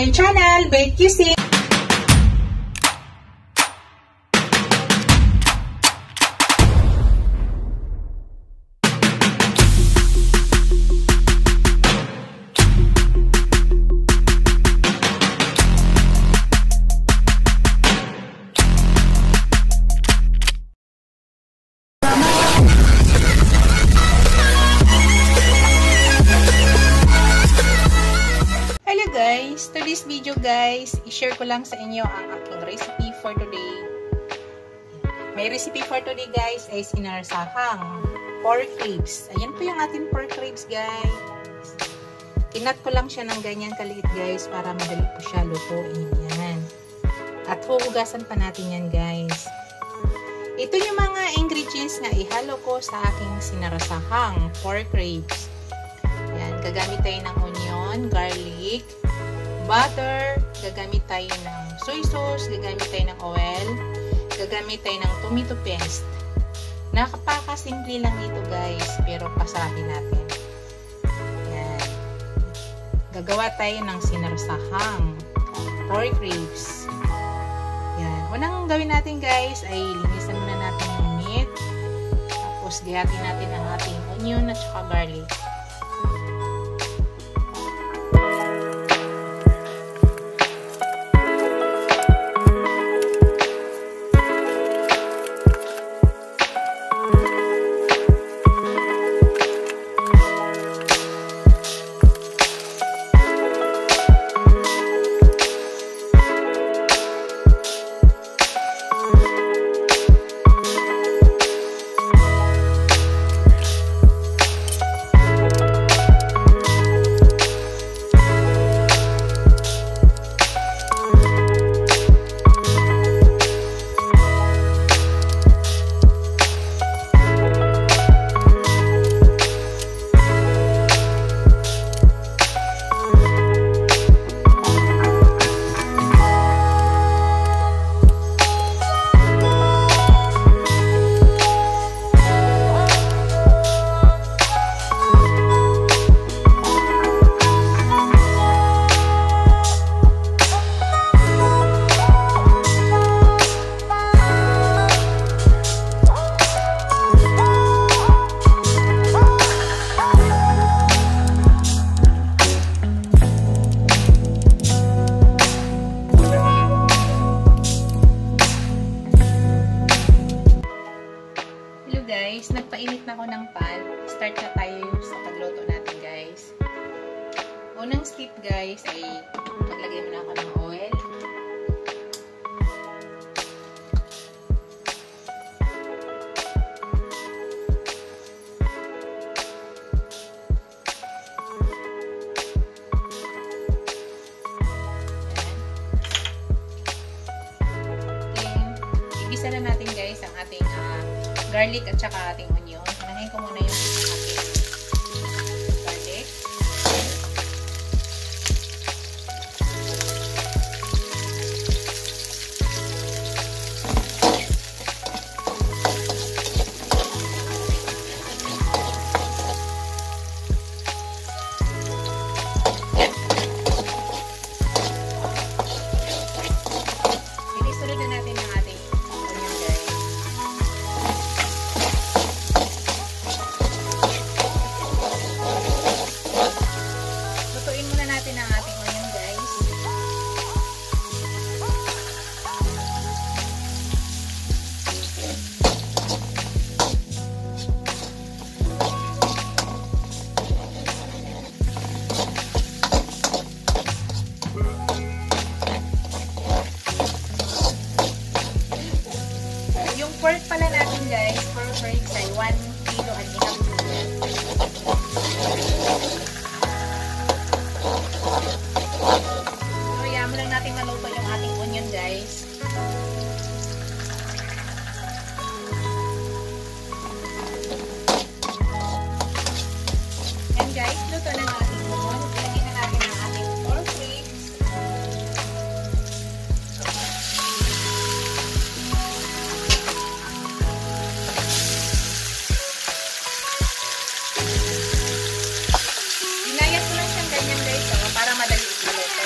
my channel, Bake QC. Guys, to this video guys, i-share ko lang sa inyo ang aking recipe for today. May recipe for today guys ay sinarsahang pork ribs. Ayan po yung ating pork ribs guys. Kinat ko lang siya ng ganyan kaliit guys para madali po siya lutuin. Yan. At huhugasan pa natin yan guys. Ito yung mga ingredients na ihalo ko sa aking sinarsahang pork ribs. Yan, gagamit tayo ng onion, garlic, butter, gagamit tayo ng soy sauce, gagamit tayo ng oil, gagamit tayo ng tomato paste. Napakasimple lang nito guys, pero pasarapin natin. Yan. Gagawa tayo ng sinarsahang pork ribs. Yan. Unang gawin natin guys ay linisan muna natin yung meat. Tapos gayatin natin ang ating onion at saka garlic. Guys, nagpainit na ako ng pan. Start na tayo sa pagluto natin guys. Unang step guys ay maglagay muna ako ng oil. Igisa na natin guys ang ating garlic at saka ating onion. Hanahin ko muna yung ating garlic. Inisunod na natin ang ating onion guys. Lutuin muna natin ang ating onion guys. Yung pork pala natin guys, pork ribs ay 1 kilo and a half. So, yan mo lang natin maluto yung ating onion guys. And guys, luto na ang ating onion. Lagyan na natin ang ating pork ribs. Inayat ko lang siyang ganyan guys para madali maluto.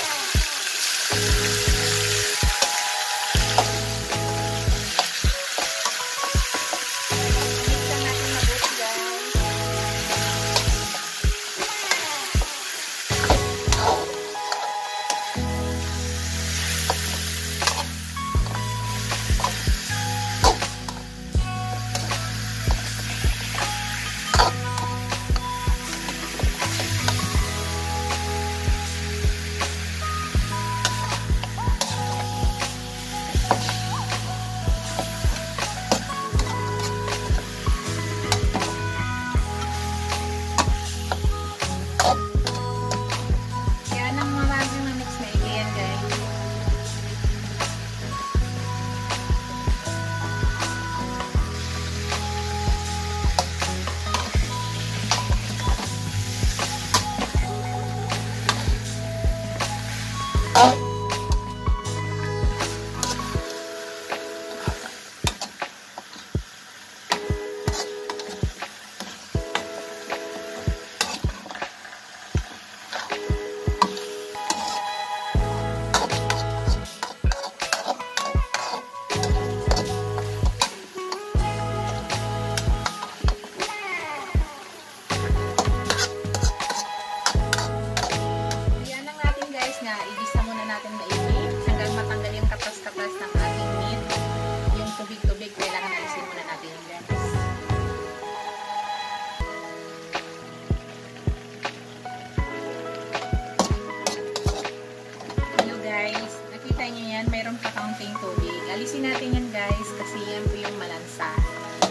alisin natin yan guys kasi yan po yung malansa.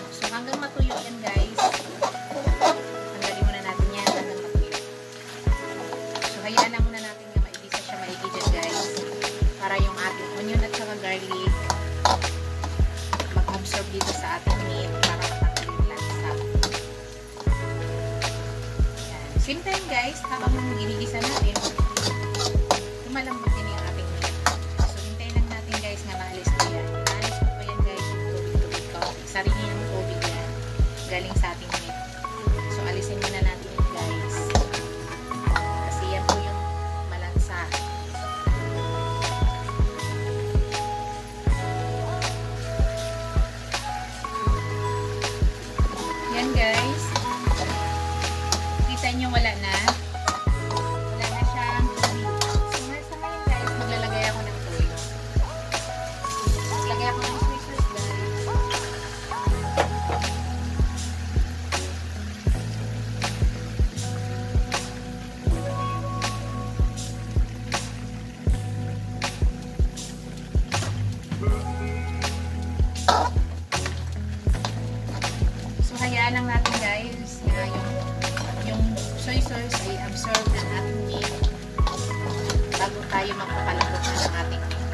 So hanggang matuyo yan guys. Tanggalin muna natin yan hanggang matuyo. So hayaan lang muna natin na maigisa siya maigi dyan guys. Para yung ating onion at saka garlic mag-absorb dito sa ating meat para matanggal yung lansa. Yan. Same time guys, habang ginigisa natin, lumalambot din yung ating meat. So hintayin lang natin guys na maalis ko yan. Maalis ko po yan guys yung tubig-tubig ko. Sarili yung tubig yan galing sa ating meat. So alisin muna natin yun guys. Kasi yan po yung malansa. Yan guys. Kita nyo wala na. Wala na siyang tubig. So sa ngayon guys, maglalagay ako ng toyo. Maglagay ako ng soy sauce guys. So hayaan lang natin guys na yung soy sauce ay absorb ng ating meat bago tayo magpapalambot na ng ating meat.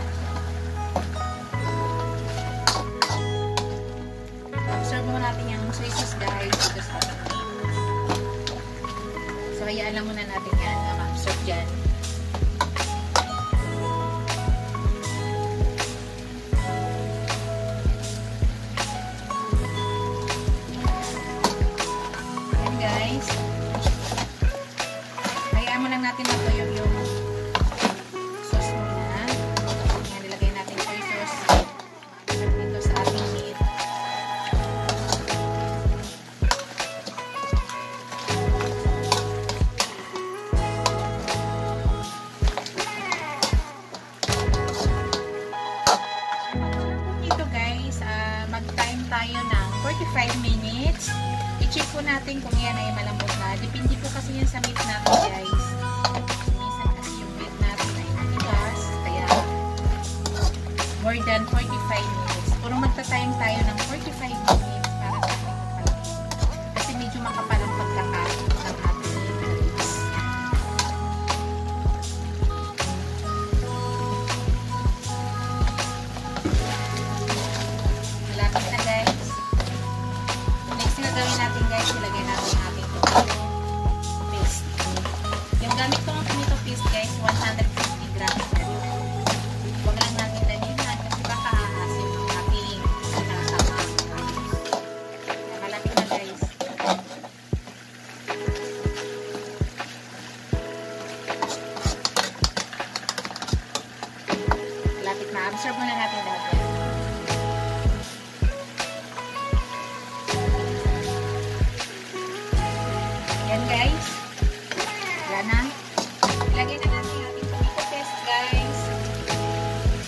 Absorb muna natin yung soy sauce guys dito sa ating meat. So hayaan lang muna natin yan na ma-absorb dyan. Guys, hayaan mo lang natin na tuyo yung sauce muna. Yan, nilagay natin soy sauce dito sa ating meat. Dito guys, mag-time tayo ng 45 minutes. I-check po natin kung yan ay malambot na. Depende po kasi yan sa meat natin guys. Minsan kasi yung meat natin ay matigas. Kaya more than 45 minutes. Puro magta-time tayo ng 45 minutes para sa ating magpalambot. Kasi medyo makapal ang pagkakain ng ating meats. Malapit na guys. Next na gawin natin guys, ilagay natin ang ating tomato paste. Yung gamit ko ng tomato paste guys, 150 grams na rin. Huwag lang natin damihan kasi baka aasin yung ating sinasama. Malapit na guys. Malapit na. Absorb muna natin lahat yan. Yan guys. Yan na. Ilagay na natin yung ating tomato paste guys.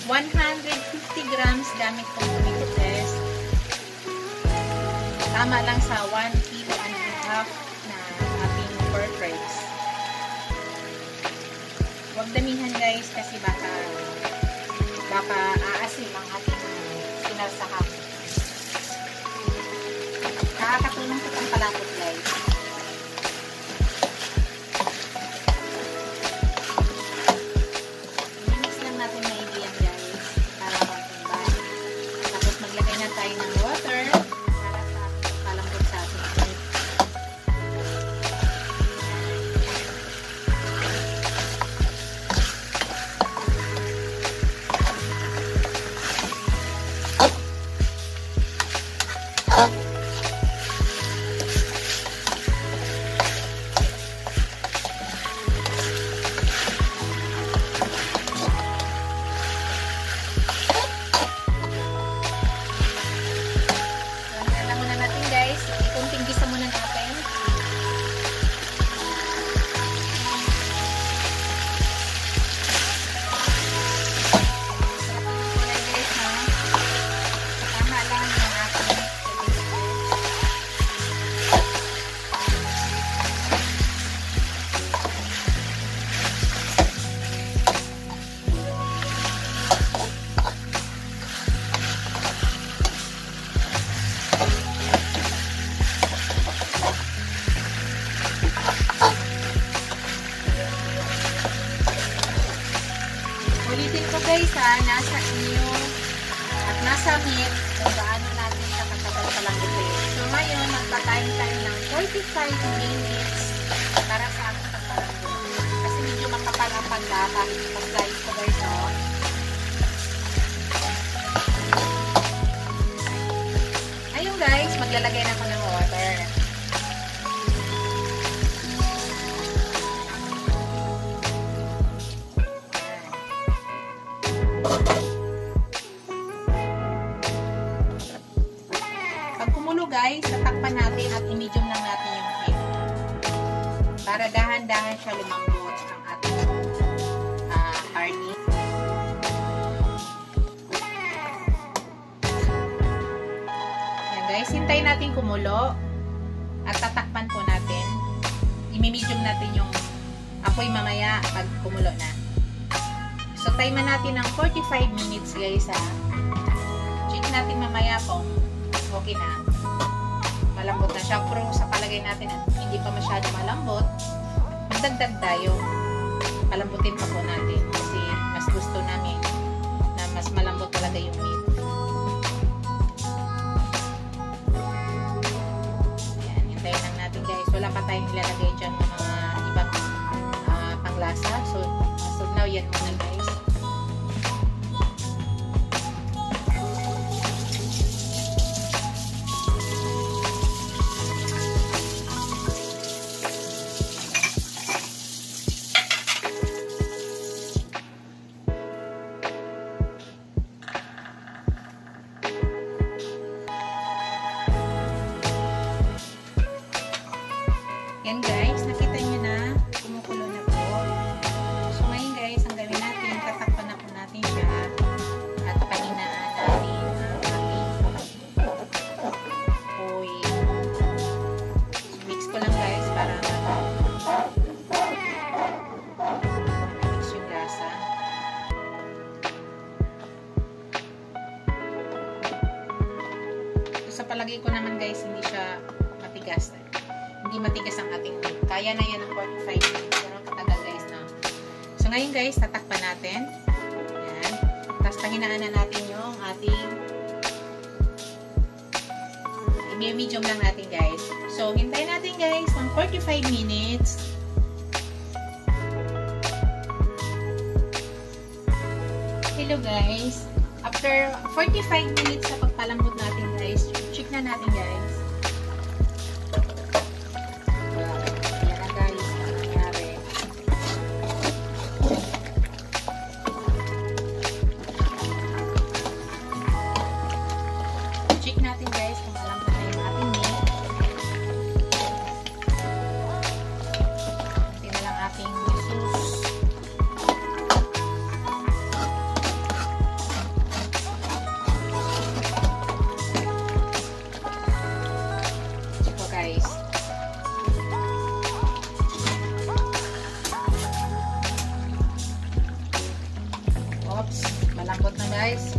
150 grams gamit kong tomato paste. Tama lang sa 1 kilo and a half na ating pork ribs. Huwag damihan guys kasi baka aasim ang ating sinasahang. Nakakatulong sa pampalapot guys. Mix lang natin maigi yan guys para mag-imbay. Tapos maglagay na tayo ng water para sa palambot sa ating meat. sa meat, kung gaano natin siya katagal palambutin. So ngayon, magpa-time ng 45 minutes para sa ating pagpalambot. Kasi medyo makapal ang pagkaka. Pag-slice ko guys, no? Ayun guys, maglalagay na ako ng water. Pag kumulo guys, tatakpan natin at i-medium lang natin yung heat. Para dahan-dahan siya lumambot ang ating hardy. Yan guys, hintayin natin kumulo at tatakpan po natin. I-medium natin yung apoy mamaya pag kumulo na. So, time natin ng 45 minutes guys ha. Check natin mamaya kung okay na. Malambot na siya. Pero sa palagay natin at hindi pa masyado malambot, magdagdag tayo. Palambutin pa po natin. Kasi mas gusto namin na mas malambot talaga yung meat. Yan. Hintayin lang natin guys. Wala pa tayong nilalagay dyan ng mga ibang panglasa. So now yan muna guys. Yan guys, nakita nyo na, kumukulo na po. So ngayon guys, ang gawin natin, tatakpan na po natin siya at pahinaan natin ang ating apoy. So mix ko lang guys para mix yung lasa. So sa palagay ko naman guys, hindi siya matigas. Hindi matigas ang ating meat. Kaya na yan ng 45 minutes. Ganun katagal guys na. So ngayon guys, tatakpan natin. Yan. Tapos pahinaan na natin yung ating i-medium lang natin guys. So hintayin natin guys ng 45 minutes. Hello guys. After 45 minutes sa pagpalambot natin guys, check na natin guys. Malambot na guys.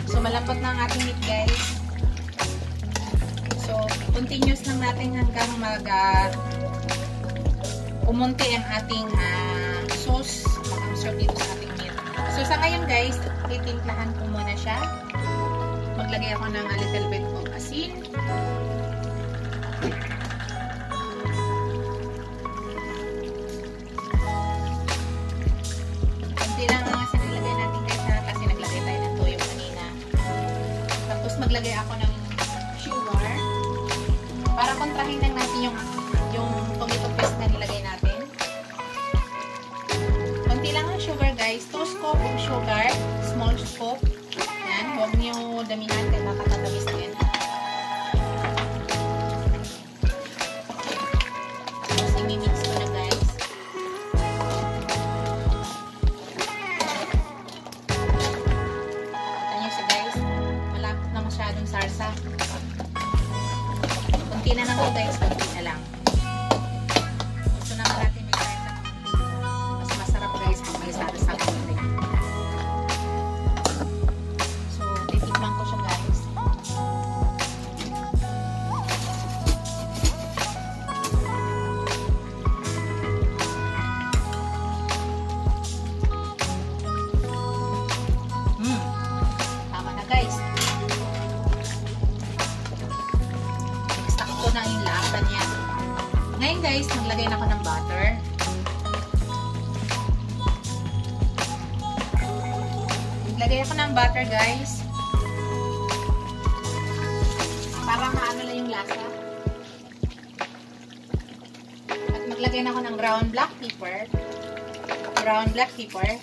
So malambot na ang ating meat guys. So continuous lang natin hanggang umunti ang ating sauce mag-absorb dito sa ating meat. So sa ngayon guys, titimplahan ko muna siya. Maglagay ako ng a little bit of asin. Maglagay ako ng sugar para kontrahin lang natin yung tomato paste na nilagay natin. Konti lang ang sugar guys. 2 scoop of sugar, small scoop. Yan, huwag niyo damihan kaya makakatamis din. Tapos i-mix ko na guys. Masyadong sarsa. Kunti na lang po guys, kunti na lang. Gusto naman natin may sarsa. Mas masarap guys kung may sarsa kunti. So, titikman ko siya guys. guys, maglagay na ako ng butter. Maglagay ako ng butter guys. Para maano lang yung lasa. At maglagay na ako ng ground black pepper. Ground black pepper.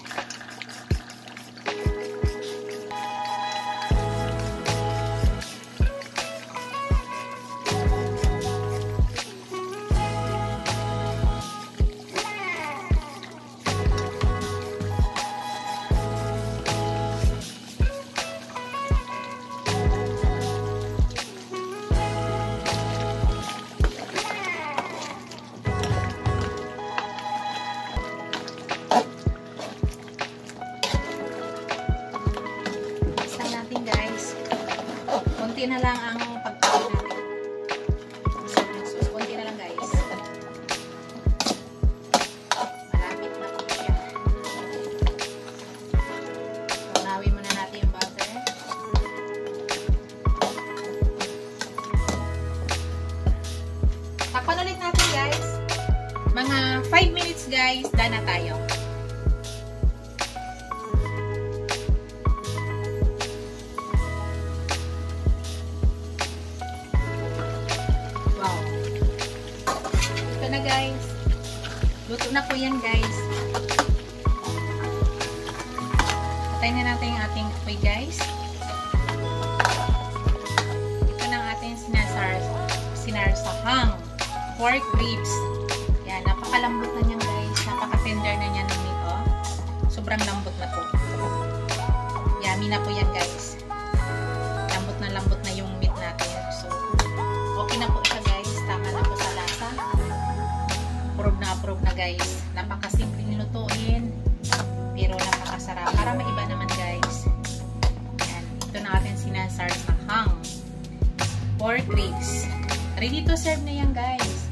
Konti na lang ang pagkain natin. So, konti na lang guys. Malapit na po siya. Tunawin muna natin yung butter. Takpan ulit natin guys. Mga 5 minutes guys, done na tayo. Na guys. Luto na po yan guys. Patayin na natin yung ating apoy guys. Ito na ang ating sinarsahang pork ribs. Yan, napakalambot na niyan guys. Napaka-tender na niyan ng meat. Oh. Sobrang lambot na po. Yummy na po yan guys. Lambot na yung meat natin. So, okay na po siya guys. Tama na po sa lasa. Approve na guys. Napakasimple nilutuin. Pero napakasarap. Para maiba naman guys. Yan. Ito na ating sinasarsahang pork ribs. Ready to serve na yan guys.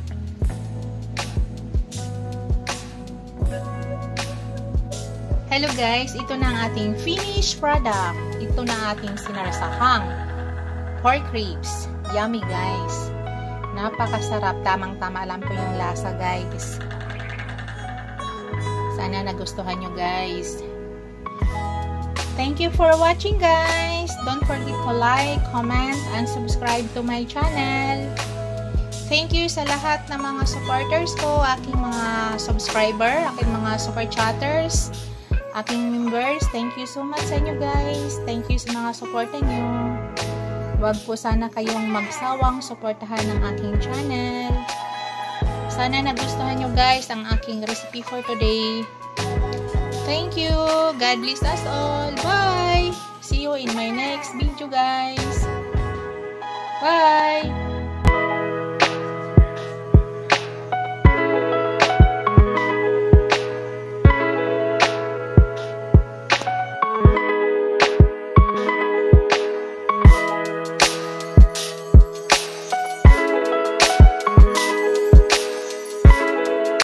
Hello guys. Ito na ang ating finished product. Ito na ating sinarsahang pork ribs. Yummy guys. Napakasarap. Tamang-tama lang po yung lasa, guys. Sana nagustuhan nyo, guys. Thank you for watching, guys. Don't forget to like, comment, and subscribe to my channel. Thank you sa lahat ng mga supporters ko, aking mga subscriber, aking mga super chatters, aking members. Thank you so much sa inyo, guys. Thank you sa mga supportan nyo. Huwag po sana kayong magsawang suportahan ng aking channel. Sana nagustuhan nyo guys ang aking recipe for today. Thank you. God bless us all. Bye. See you in my next video guys. Bye.